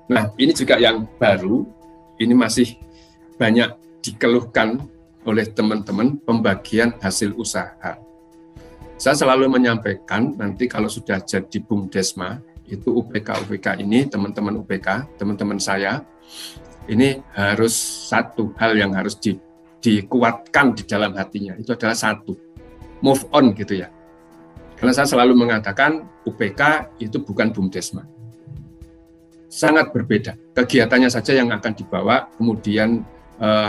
Nah, ini juga yang baru, ini masih banyak dikeluhkan oleh teman-teman pembagian hasil usaha. Saya selalu menyampaikan nanti kalau sudah jadi BUMDesma, itu UPK ini, teman-teman UPK, teman-teman saya, ini harus satu hal yang harus dikuatkan di dalam hatinya, itu adalah satu, move on gitu ya. Karena saya selalu mengatakan UPK itu bukan BUMDesma. Sangat berbeda, kegiatannya saja yang akan dibawa, kemudian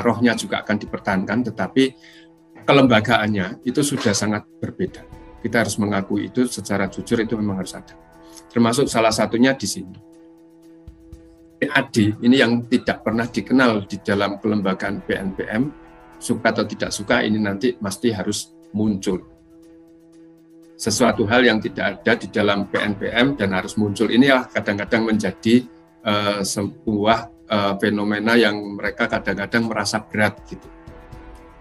rohnya juga akan dipertahankan, tetapi kelembagaannya itu sudah sangat berbeda. Kita harus mengakui itu secara jujur, itu memang harus ada. Termasuk salah satunya di sini. PAD ini yang tidak pernah dikenal di dalam kelembagaan BNPM, suka atau tidak suka ini nanti pasti harus muncul. Sesuatu hal yang tidak ada di dalam BNPM dan harus muncul, inilah kadang-kadang menjadi sebuah fenomena yang mereka kadang-kadang merasa berat gitu.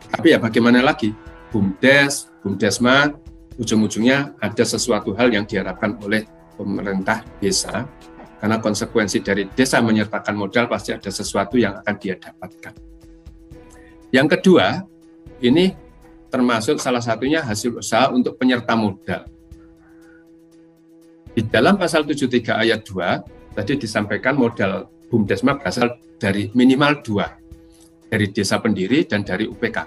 Tapi ya bagaimana lagi, BUMDesma ujung-ujungnya ada sesuatu hal yang diharapkan oleh pemerintah desa, karena konsekuensi dari desa menyertakan modal pasti ada sesuatu yang akan dia dapatkan. Yang kedua, ini termasuk salah satunya hasil usaha untuk penyerta modal. Di dalam pasal 73 ayat 2, tadi disampaikan modal BUMDesma berasal dari minimal 2, dari desa pendiri dan dari UPK.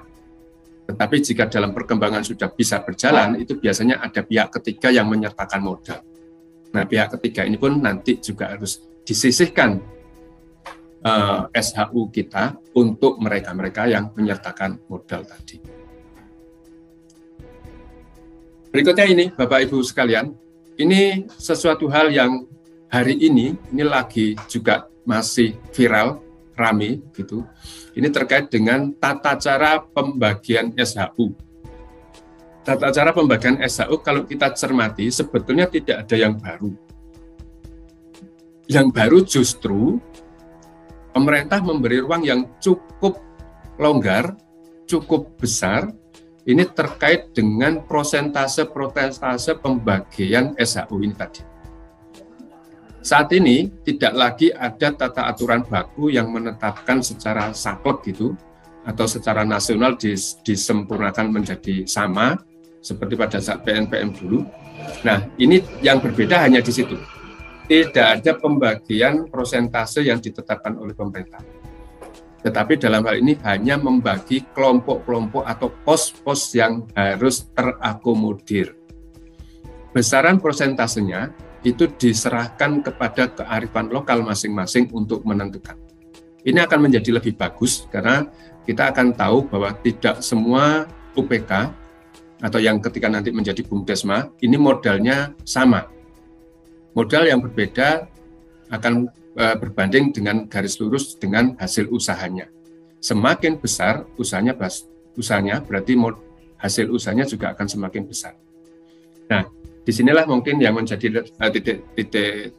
Tetapi jika dalam perkembangan sudah bisa berjalan, itu biasanya ada pihak ketiga yang menyertakan modal. Nah, pihak ketiga ini pun nanti juga harus disisihkan SHU kita untuk mereka-mereka yang menyertakan modal tadi. Berikutnya ini, Bapak Ibu sekalian, ini sesuatu hal yang hari ini lagi juga masih viral, rame gitu. Ini terkait dengan tata cara pembagian SHU. Tata cara pembagian SHU kalau kita cermati sebetulnya tidak ada yang baru. Yang baru justru pemerintah memberi ruang yang cukup longgar, cukup besar, ini terkait dengan persentase pembagian SHU ini tadi. Saat ini tidak lagi ada tata aturan baku yang menetapkan secara saklek gitu, atau secara nasional disempurnakan menjadi sama, seperti pada saat PNPM dulu. Nah, ini yang berbeda hanya di situ. Tidak ada pembagian persentase yang ditetapkan oleh pemerintah. Tetapi dalam hal ini hanya membagi kelompok-kelompok atau pos-pos yang harus terakomodir. Besaran persentasenya itu diserahkan kepada kearifan lokal masing-masing untuk menentukan. Ini akan menjadi lebih bagus karena kita akan tahu bahwa tidak semua UPK atau yang ketika nanti menjadi BUMDesma, ini modalnya sama. Modal yang berbeda akan berbanding dengan garis lurus dengan hasil usahanya. Semakin besar usahanya berarti hasil usahanya juga akan semakin besar. Nah, disinilah mungkin yang menjadi titik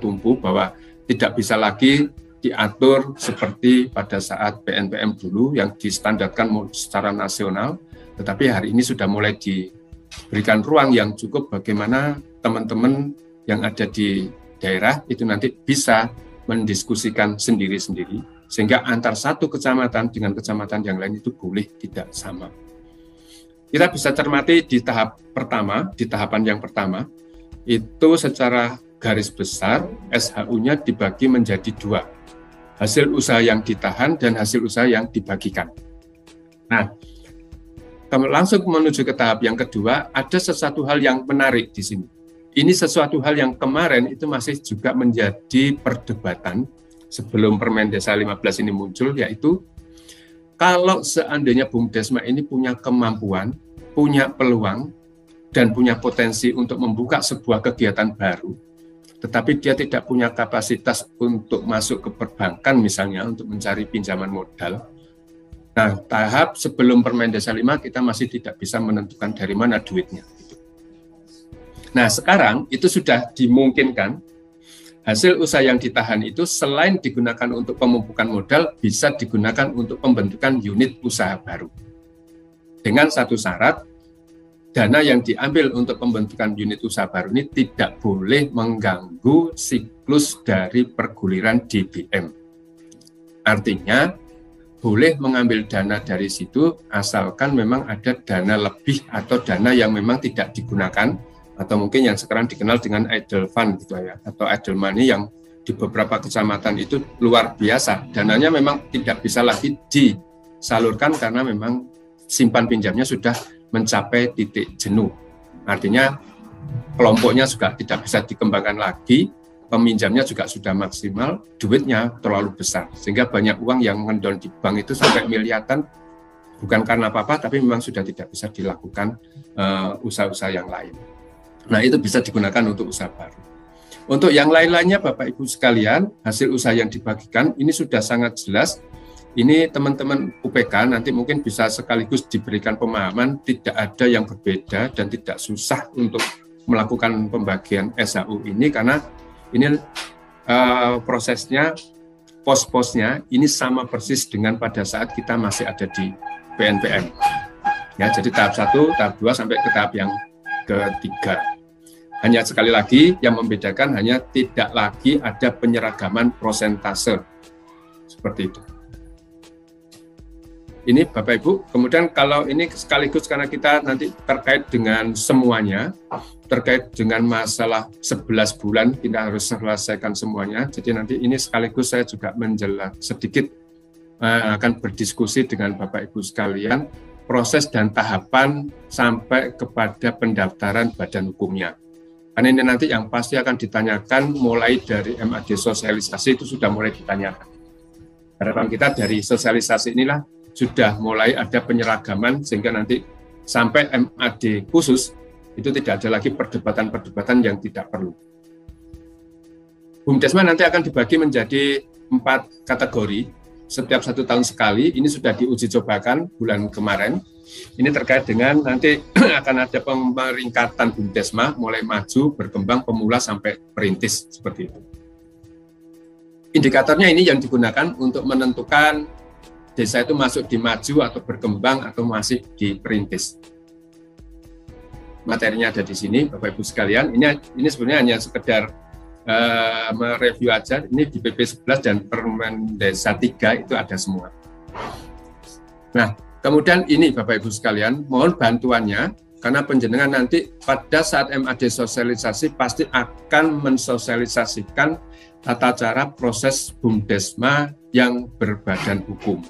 tumpu bahwa tidak bisa lagi diatur seperti pada saat PNPM dulu yang distandarkan secara nasional, tetapi hari ini sudah mulai diberikan ruang yang cukup bagaimana teman-teman yang ada di daerah itu nanti bisa mendiskusikan sendiri-sendiri, sehingga antar satu kecamatan dengan kecamatan yang lain itu boleh tidak sama. Kita bisa cermati di tahap pertama, di tahapan yang pertama, itu secara garis besar SHU-nya dibagi menjadi 2. Hasil usaha yang ditahan dan hasil usaha yang dibagikan. Nah, kalau langsung menuju ke tahap yang kedua, ada sesuatu hal yang menarik di sini. Ini sesuatu hal yang kemarin itu masih juga menjadi perdebatan sebelum Permen Desa 15 ini muncul, yaitu kalau seandainya BUMDesma ini punya kemampuan, punya peluang, dan punya potensi untuk membuka sebuah kegiatan baru, tetapi dia tidak punya kapasitas untuk masuk ke perbankan misalnya, untuk mencari pinjaman modal. Nah, tahap sebelum Permen Desa 5 kita masih tidak bisa menentukan dari mana duitnya. Nah, sekarang itu sudah dimungkinkan hasil usaha yang ditahan itu selain digunakan untuk pemumpukan modal, bisa digunakan untuk pembentukan unit usaha baru. Dengan satu syarat, dana yang diambil untuk pembentukan unit usaha baru ini tidak boleh mengganggu siklus dari perguliran DBM. Artinya, boleh mengambil dana dari situ asalkan memang ada dana lebih atau dana yang memang tidak digunakan, atau mungkin yang sekarang dikenal dengan idle fund gitu ya, atau idle money yang di beberapa kecamatan itu luar biasa. Dananya memang tidak bisa lagi disalurkan karena memang simpan pinjamnya sudah mencapai titik jenuh. Artinya kelompoknya juga tidak bisa dikembangkan lagi, peminjamnya juga sudah maksimal, duitnya terlalu besar. Sehingga banyak uang yang ngendon di bank itu sampai miliaran, bukan karena apa-apa, tapi memang sudah tidak bisa dilakukan usaha-usaha yang lain. Nah, itu bisa digunakan untuk usaha baru. Untuk yang lain-lainnya, Bapak Ibu sekalian, hasil usaha yang dibagikan, ini sudah sangat jelas. Ini teman-teman UPK nanti mungkin bisa sekaligus diberikan pemahaman, tidak ada yang berbeda dan tidak susah untuk melakukan pembagian SHU ini, karena ini prosesnya, pos-posnya ini sama persis dengan pada saat kita masih ada di PNPM. Ya, jadi tahap 1, tahap 2 sampai ke tahap yang ketiga. Hanya sekali lagi yang membedakan hanya tidak lagi ada penyeragaman prosentase seperti itu. Ini Bapak Ibu, kemudian kalau ini sekaligus karena kita nanti terkait dengan semuanya, terkait dengan masalah 11 bulan kita harus selesaikan semuanya. Jadi nanti ini sekaligus saya juga sedikit akan berdiskusi dengan Bapak Ibu sekalian proses dan tahapan sampai kepada pendaftaran badan hukumnya. Karena ini nanti yang pasti akan ditanyakan mulai dari MAD sosialisasi itu sudah mulai ditanyakan. Harapan kita dari sosialisasi inilah sudah mulai ada penyeragaman sehingga nanti sampai MAD khusus itu tidak ada lagi perdebatan-perdebatan yang tidak perlu. BUMDesma nanti akan dibagi menjadi 4 kategori. Setiap 1 tahun sekali, ini sudah diuji cobakan bulan kemarin. Ini terkait dengan nanti akan ada pemeringkatan BUMDesma mulai maju, berkembang, pemula sampai perintis seperti itu. Indikatornya ini yang digunakan untuk menentukan desa itu masuk di maju atau berkembang atau masih di perintis. Materinya ada di sini, Bapak Ibu sekalian. Ini sebenarnya hanya sekedar mereview aja. Ini di PP 11 dan Permen Desa 3 itu ada semua. Nah, kemudian ini Bapak Ibu sekalian, mohon bantuannya karena penjenengan nanti pada saat MAD sosialisasi pasti akan mensosialisasikan tata cara proses BUMDesma yang berbadan hukum.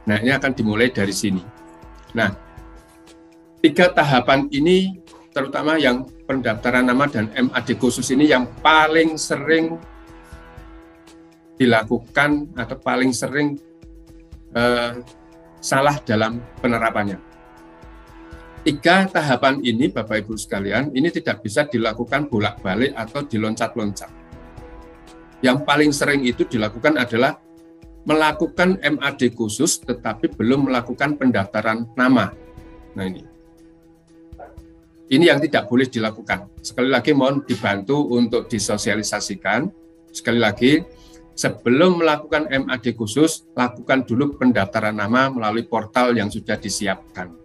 Nah, ini akan dimulai dari sini. Nah, 3 tahapan ini, terutama yang pendaftaran nama dan MAD khusus ini yang paling sering dilakukan atau paling sering salah dalam penerapannya. 3 tahapan ini, Bapak Ibu sekalian, ini tidak bisa dilakukan bolak-balik atau diloncat-loncat. Yang paling sering itu dilakukan adalah melakukan MAD khusus tetapi belum melakukan pendaftaran nama. Nah, ini yang tidak boleh dilakukan. Sekali lagi mohon dibantu untuk disosialisasikan. Sekali lagi, sebelum melakukan MAD khusus, lakukan dulu pendaftaran nama melalui portal yang sudah disiapkan.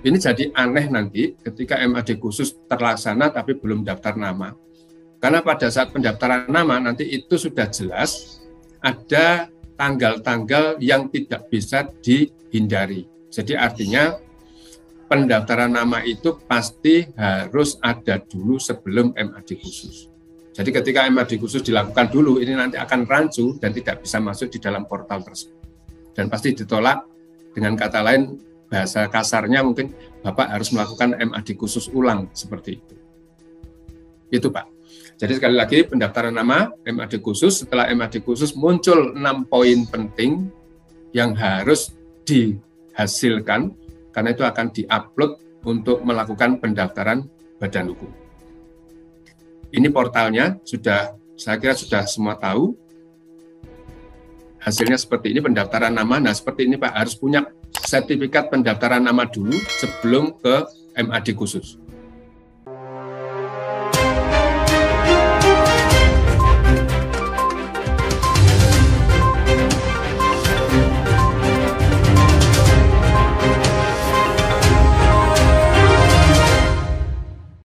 Ini jadi aneh nanti ketika MAD khusus terlaksana tapi belum daftar nama. Karena pada saat pendaftaran nama nanti itu sudah jelas ada tanggal-tanggal yang tidak bisa dihindari. Jadi artinya pendaftaran nama itu pasti harus ada dulu sebelum MAD khusus. Jadi ketika MAD khusus dilakukan dulu, ini nanti akan rancu dan tidak bisa masuk di dalam portal tersebut. Dan pasti ditolak, dengan kata lain, bahasa kasarnya mungkin Bapak harus melakukan MAD khusus ulang seperti itu. Itu Pak. Jadi sekali lagi pendaftaran nama, MAD khusus, setelah MAD khusus muncul 6 poin penting yang harus dihasilkan karena itu akan diupload untuk melakukan pendaftaran badan hukum. Ini portalnya saya kira sudah semua tahu. Hasilnya seperti ini pendaftaran nama. Nah, seperti ini Pak, harus punya sertifikat pendaftaran nama dulu sebelum ke MAD khusus.